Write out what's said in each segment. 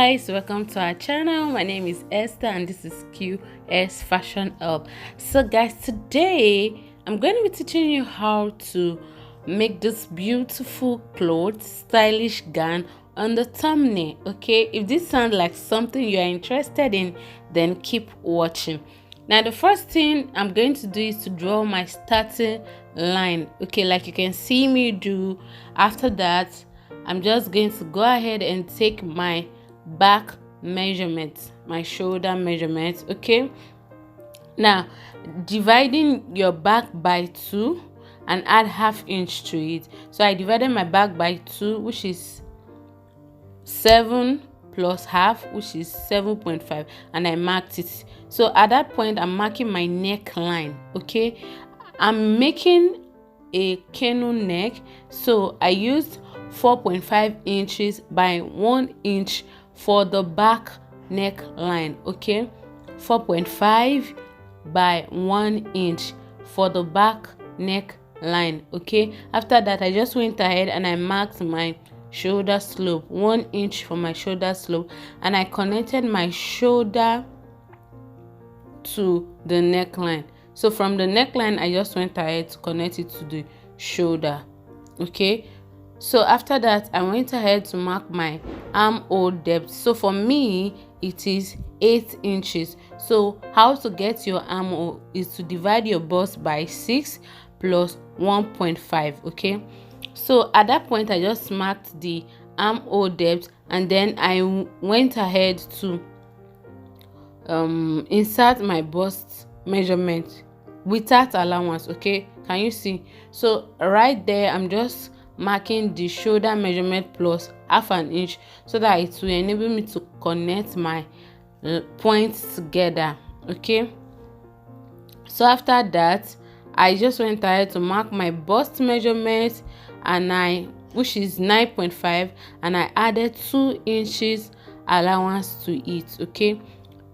guys, welcome to our channel. My name is Esther and this is Q-Est Fashion Hub. So guys, today I'm going to be teaching you how to make this beautiful cloth stylish gown on the thumbnail. Okay, if this sounds like something you are interested in, then keep watching. Now the first thing I'm going to do is to draw my starting line, okay, like you can see me do. After that, I'm just going to go ahead and take my back measurement, my shoulder measurement. Okay, now dividing your back by 2 and add ½ inch to it. So I divided my back by 2, which is 7 plus half, which is 7.5, and I marked it. So at that point I'm marking my neckline. Okay, I'm making a canoe neck, so I used 4.5 inches by 1 inch for the back neckline. Okay, 4.5 by 1 inch for the back neckline. Okay, after that I just went ahead and I marked my shoulder slope, 1 inch for my shoulder slope, and I connected my shoulder to the neckline. So from the neckline I just went ahead to connect it to the shoulder. Okay, so after that I went ahead to mark my armhole depth. So for me it is 8 inches. So how to get your armhole is to divide your bust by 6 plus 1.5. okay, so at that point I just marked the armhole depth, and then I went ahead to insert my bust measurement without allowance. Okay, can you see? So right there I'm just marking the shoulder measurement plus ½ inch so that it will enable me to connect my points together. Okay, so after that I just went ahead to mark my bust measurement, and which is 9.5, and I added 2 inches allowance to it. Okay,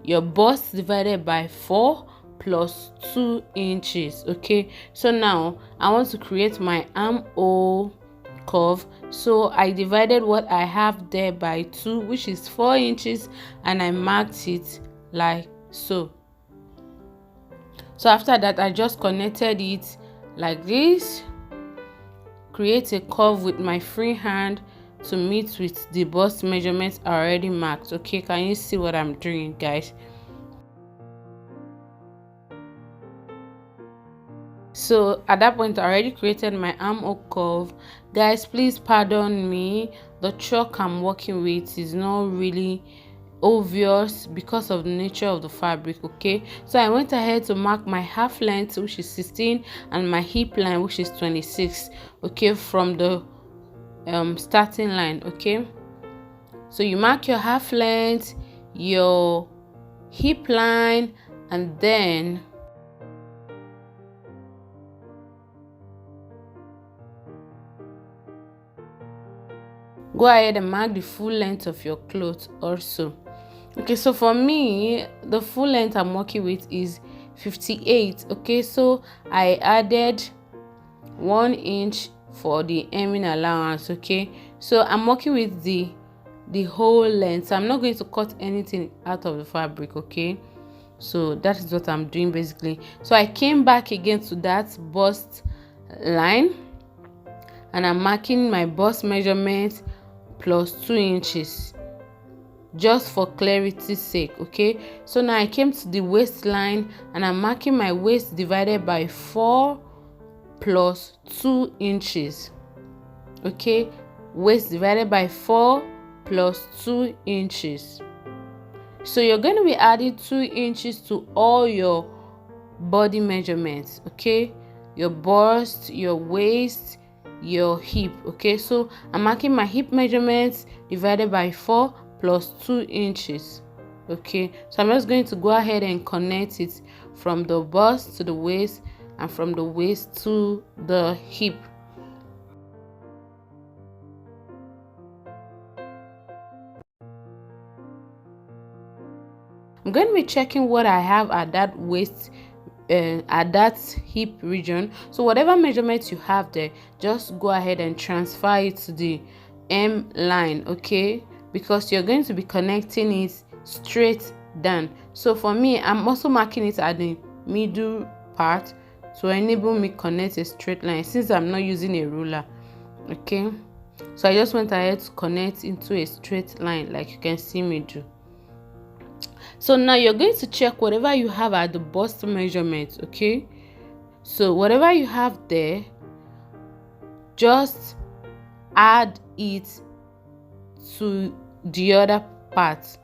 your bust divided by 4 plus 2 inches. Okay, so now I want to create my armhole curve, so I divided what I have there by 2, which is 4 inches, and I marked it like so. So after that I just connected it like this, create a curve with my free hand to meet with the bust measurements already marked. Okay, can you see what I'm doing, guys? So at that point I already created my armhole curve. Guys, please pardon me, the chalk I'm working with is not really obvious because of the nature of the fabric. Okay, so I went ahead to mark my half length, which is 16, and my hip line, which is 26. Okay, from the starting line. Okay, so you mark your half length, your hip line, and then go ahead and mark the full length of your clothes also. Okay, so for me the full length I'm working with is 58. Okay, so I added 1 inch for the hemming allowance. Okay, so I'm working with the whole length, so I'm not going to cut anything out of the fabric. Okay, so that is what I'm doing basically. So I came back again to that bust line, and I'm marking my bust measurement plus 2 inches just for clarity's sake. Okay, so now I came to the waistline and I'm marking my waist divided by 4 plus 2 inches. Okay, waist divided by 4 plus 2 inches. So you're going to be adding 2 inches to all your body measurements. Okay, your bust, your waist, your hip. Okay, so I'm marking my hip measurements divided by 4 plus 2 inches. Okay, so I'm just going to go ahead and connect it from the bust to the waist and from the waist to the hip. I'm going to be checking what I have at that waist at that hip region. So whatever measurements you have there, just go ahead and transfer it to the M line. Okay, because you're going to be connecting it straight down. So for me, I'm also marking it at the middle part to enable me connect a straight line, since I'm not using a ruler. Okay, so I just went ahead to connect into a straight line like you can see me do. So now you're going to check whatever you have at the bust measurement. Okay, so whatever you have there, just add it to the other part.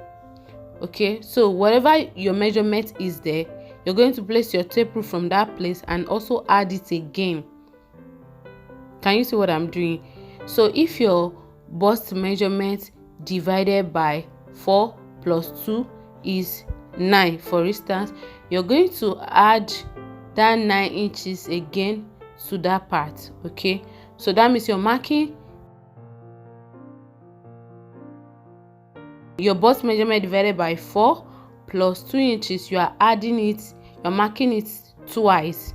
Okay, so whatever your measurement is there, you're going to place your tape rule from that place and also add it again. Can you see what I'm doing? So if your bust measurement divided by 4 plus 2 is 9, for instance, you're going to add that 9 inches again to that part. Okay, so that means you're marking your bust measurement divided by 4 plus 2 inches. You are adding it, you're marking it twice.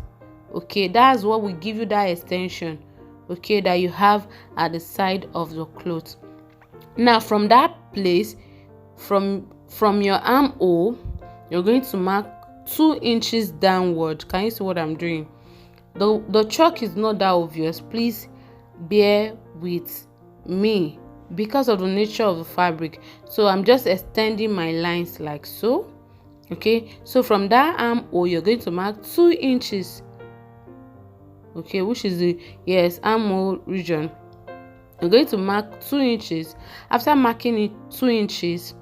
Okay, that's what will give you that extension, okay, that you have at the side of the cloth. Now from that place, from your armhole, you're going to mark 2 inches downward. Can you see what I'm doing? The chalk is not that obvious, please bear with me because of the nature of the fabric. So I'm just extending my lines like so. Okay, so from that armhole, you're going to mark 2 inches. Okay, which is the armhole region. You're going to mark 2 inches. After marking it 2 inches,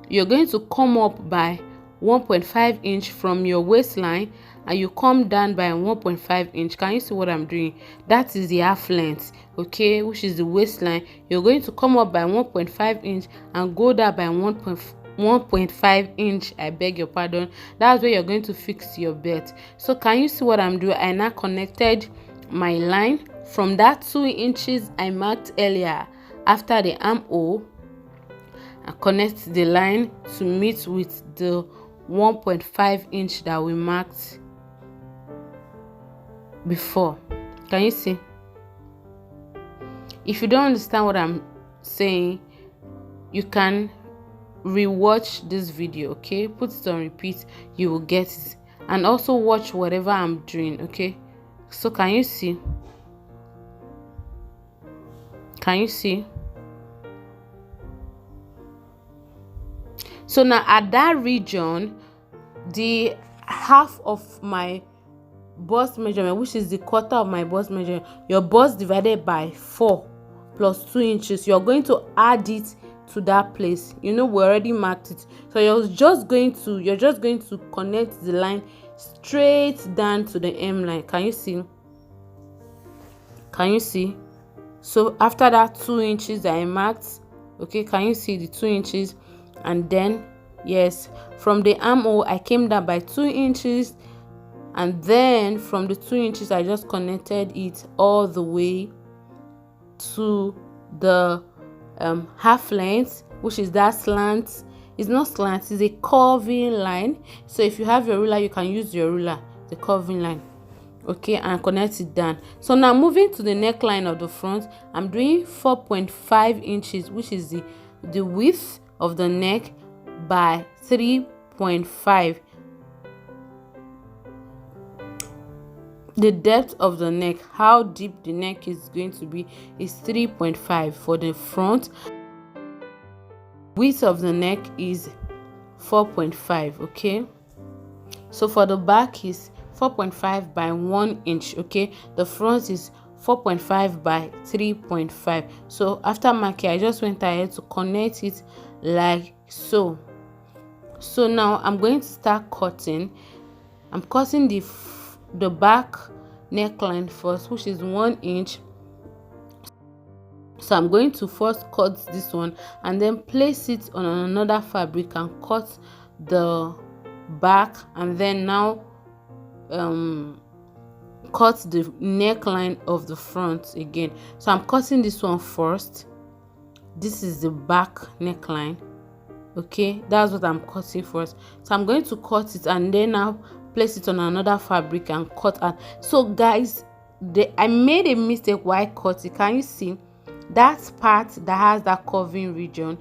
you're going to come up by 1.5 inch from your waistline, and you come down by 1.5 inch. Can you see what I'm doing? That is the half length, okay, which is the waistline. You're going to come up by 1.5 inch and go down by 1.5 inch. I beg your pardon. That's where you're going to fix your belt. So can you see what I'm doing? I now connected my line from that 2 inches I marked earlier after the armhole. I connect the line to meet with the 1.5 inch that we marked before. Can you see? If you don't understand what I'm saying, you can rewatch this video. Okay, put it on repeat, you will get it, and also watch whatever I'm doing. Okay, so can you see? Can you see? So now at that region, the half of my bust measurement, which is the quarter of my bust measurement, your bust divided by 4 plus 2 inches, you're going to add it to that place. You know, we already marked it, so you're just going to connect the line straight down to the hem line. Can you see? Can you see? So after that 2 inches that I marked, okay, can you see the 2 inches? And then from the armhole I came down by 2 inches, and then from the 2 inches I just connected it all the way to the half length, which is that slant. It's not slant, it's a curving line. So if you have your ruler, you can use your ruler, the curving line. Okay, and connect it down. So now moving to the neckline of the front, I'm doing 4.5 inches, which is the width of the neck, by 3.5. The depth of the neck, how deep the neck is going to be, is 3.5 for the front. Width of the neck is 4.5. okay, so for the back is 4.5 by 1 inch. Okay, the front is 4.5 by 3.5. So after marking, I just went ahead to connect it like so. So now I'm going to start cutting. I'm cutting the back neckline first, which is 1 inch. So I'm going to first cut this one and then place it on another fabric and cut the back, and then now cut the neckline of the front again. So I'm cutting this one first. This is the back neckline. Okay, that's what I'm cutting first. So I'm going to cut it and then now place it on another fabric and cut out. So guys, I made a mistake while cutting. Can you see that part that has that curving region?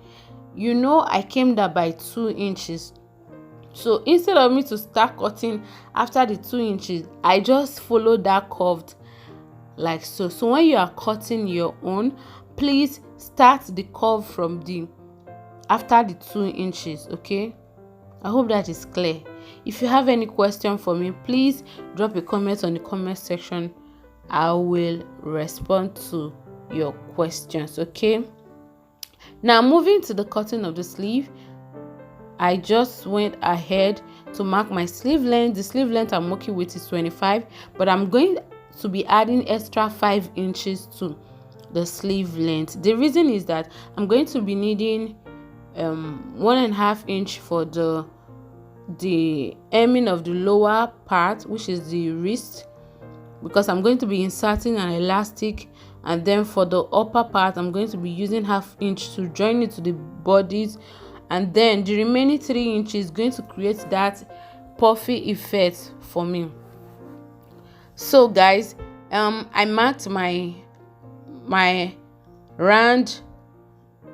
you know I came down by 2 inches. So instead of me to start cutting after the 2 inches, I just follow that curved like so. So when you are cutting your own, please start the curve from the after the 2 inches. Okay, I hope that is clear. If you have any question for me, please drop a comment on the comment section. I will respond to your questions. Okay, now moving to the cutting of the sleeve, I just went ahead to mark my sleeve length. The sleeve length I'm working with is 25, but I'm going to be adding extra 5 inches to the sleeve length. The reason is that I'm going to be needing 1.5 inch for the hemming of the lower part, which is the wrist, because I'm going to be inserting an elastic, and then for the upper part I'm going to be using 1/2 inch to join it to the bodies, and then the remaining 3 inches is going to create that puffy effect for me. So guys, I marked my round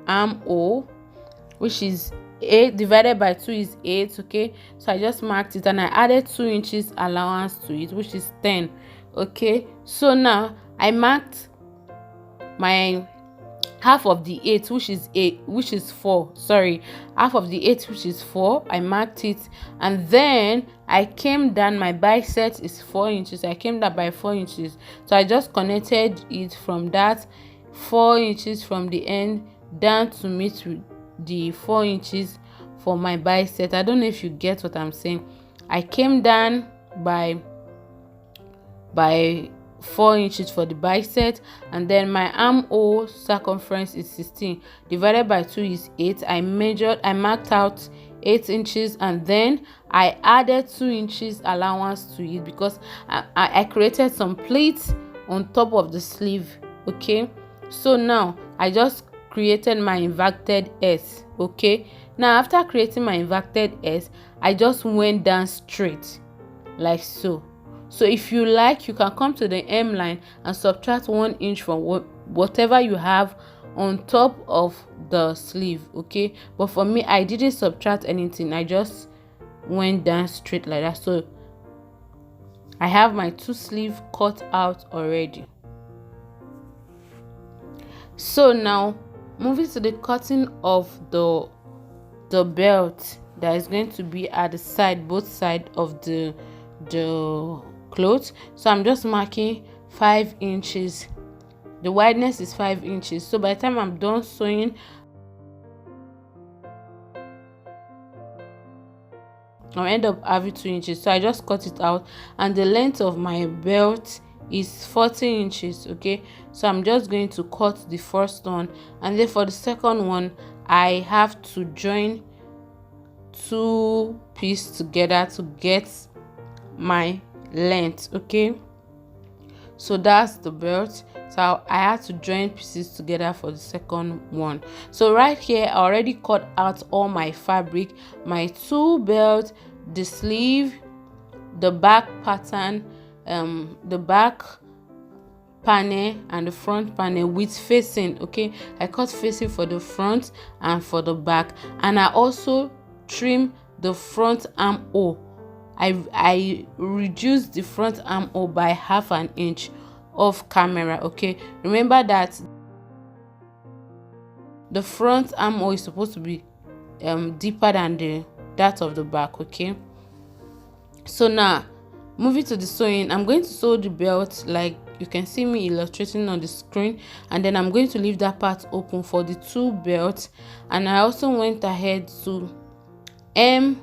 armhole, which is 8 divided by 2 is 8. Okay, so I just marked it and I added 2 inches allowance to it, which is 10. Okay, so now I marked my half of the 8, which is 4. Sorry, half of the 8, which is 4. I marked it, and then I came down. My bicep is 4 inches. I came down by 4 inches, so I just connected it from that 4 inches from the end down to meet with the 4 inches for my bicep. I don't know if you get what I'm saying. I came down by 4 inches for the bicep, and then my armhole circumference is 16 divided by 2 is 8. I marked out 8 inches, and then I added 2 inches allowance to it because I created some pleats on top of the sleeve. Okay, so now I just created my inverted S. Okay, now after creating my inverted S, I just went down straight like so. So if you like, you can come to the hem line and subtract 1 inch from whatever you have on top of the sleeve. Okay, but for me, I didn't subtract anything. I just went down straight like that. So I have my 2 sleeve cut out already. So now moving to the cutting of the belt that is going to be at the side, both sides of the clothes. So I'm just marking 5 inches. The wideness is 5 inches. So by the time I'm done sewing, I'll end up having 2 inches. So I just cut it out, and the length of my belt is 40 inches. Okay, so I'm just going to cut the first one, and then for the second one I have to join 2 pieces together to get my length. Okay, so that's the belt. So I had to join pieces together for the second one. So right here I already cut out all my fabric, my 2 belts, the sleeve, the back pattern, the back panel and the front panel with facing. Okay, I cut facing for the front and for the back, and I also trim the front armhole. I reduced the front armhole by 1/2 inch off camera. Okay, remember that the front armhole is supposed to be deeper than that of the back. Okay, so now moving to the sewing, I'm going to sew the belt like you can see me illustrating on the screen, and then I'm going to leave that part open for the 2 belts. And I also went ahead to hem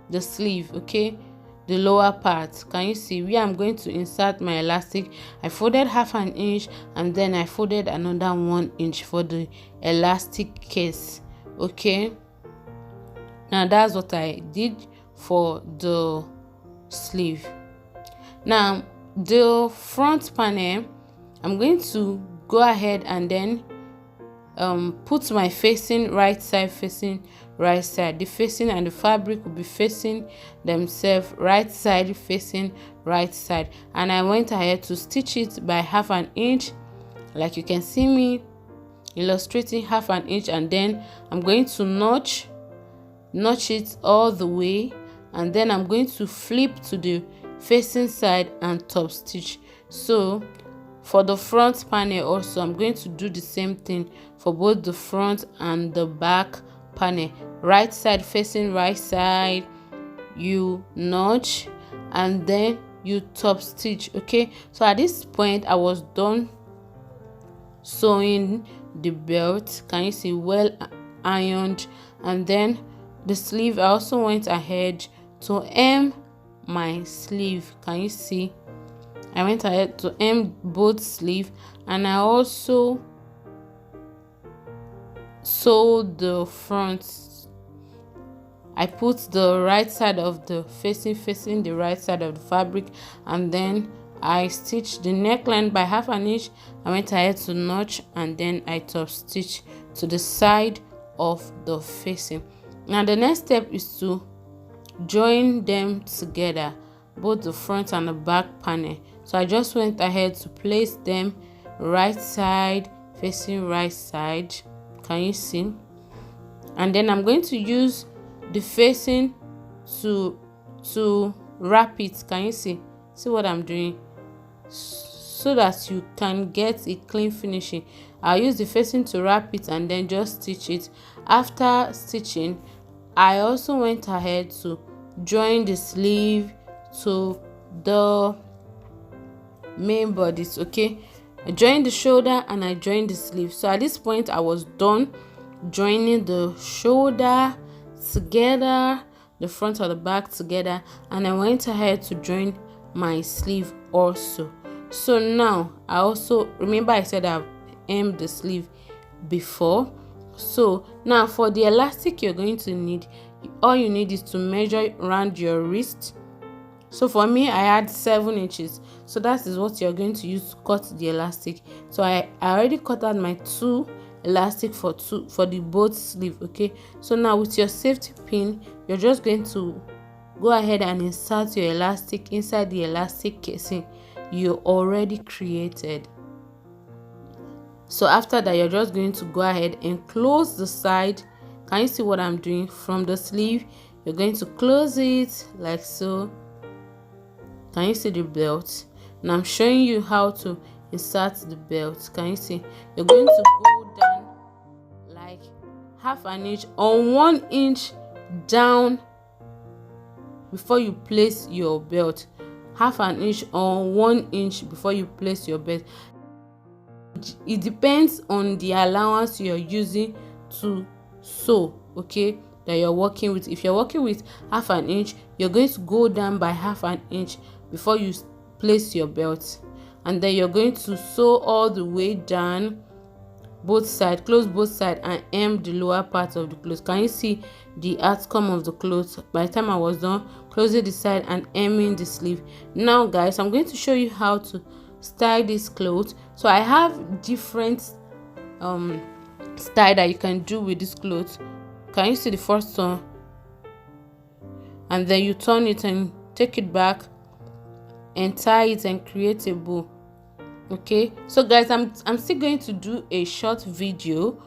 the sleeve. Okay, the lower part, can you see where I'm going to insert my elastic? I folded 1/2 inch, and then I folded another 1 inch for the elastic case. Okay, now that's what I did for the sleeve. Now the front panel, I'm going to go ahead and then put my facing right side, facing right side. The facing and the fabric will be facing themselves, right side facing right side, and I went ahead to stitch it by 1/2 inch like you can see me illustrating half an inch, and then I'm going to notch it all the way, and then I'm going to flip to the facing side and top stitch. So for the front panel also, I'm going to do the same thing for both the front and the back panel. Right side facing right side, you notch, and then you top stitch. Okay, so at this point I was done sewing the belt. Can you see, well ironed? And then the sleeve, I also went ahead to hem my sleeve. Can you see, I went ahead to hem both sleeve, and I also sewed the front. I put the right side of the facing the right side of the fabric, and then I stitched the neckline by half an inch. I went ahead to notch, and then I top stitch to the side of the facing. Now the next step is to join them together, both the front and the back panel. So I just went ahead to place them right side facing right side. Can you see? And then I'm going to use the facing to wrap it. Can you see what I'm doing? So that you can get a clean finishing, I'll use the facing to wrap it and then just stitch it. After stitching, I also went ahead to join the sleeve to the main bodies. Okay, I joined the shoulder and I joined the sleeve. So at this point I was done joining the shoulder together, the front or the back together, and I went ahead to join my sleeve also. So now I also remember I said I've hemmed the sleeve before. So now for the elastic you're going to need, all you need is to measure around your wrist. So for me, I had 7 inches, so that is what you're going to use to cut the elastic. So I already cut out my 2 elastic for the both sleeve. Okay, so now with your safety pin, you're just going to go ahead and insert your elastic inside the elastic casing you already created. So after that, you're just going to go ahead and close the side. Can you see what I'm doing? From the sleeve, you're going to close it like so. Can you see the belt? And I'm showing you how to insert the belt. Can you see? You're going to go down like half an inch or 1 inch down before you place your belt. Half an inch or 1 inch before you place your belt. It depends on the allowance you're using to sew, okay, that you're working with. If you're working with half an inch, you're going to go down by half an inch before you place your belt, and then you're going to sew all the way down both sides, close both sides, and hem the lower part of the clothes. Can you see the outcome of the clothes by the time I was done closing the side and hemming the sleeve? Now guys, I'm going to show you how to style this clothes. So I have different style that you can do with this clothes. Can you see the first one? And then you turn it and take it back and tie it and create a bow. Okay, so guys, I'm still going to do a short video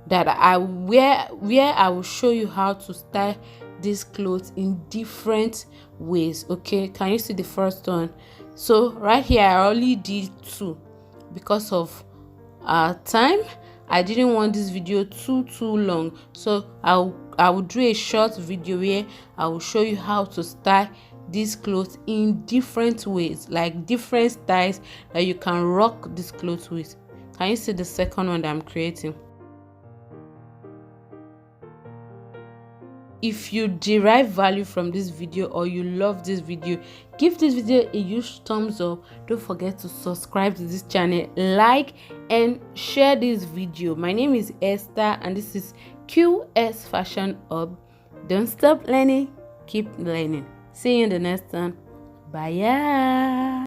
that where I will show you how to style these clothes in different ways. Okay, can you see the first one? So right here I only did 2 because of time. I didn't want this video too long, so I will do a short video where I will show you how to style these clothes in different ways, like different styles that you can rock this clothes with. Can you see the second one that I'm creating? If you derive value from this video or you love this video, give this video a huge thumbs up. Don't forget to subscribe to this channel, like and share this video. My name is Esther and this is Q-Est Fashion Hub. Don't stop learning, keep learning. See you in the next one. Bye.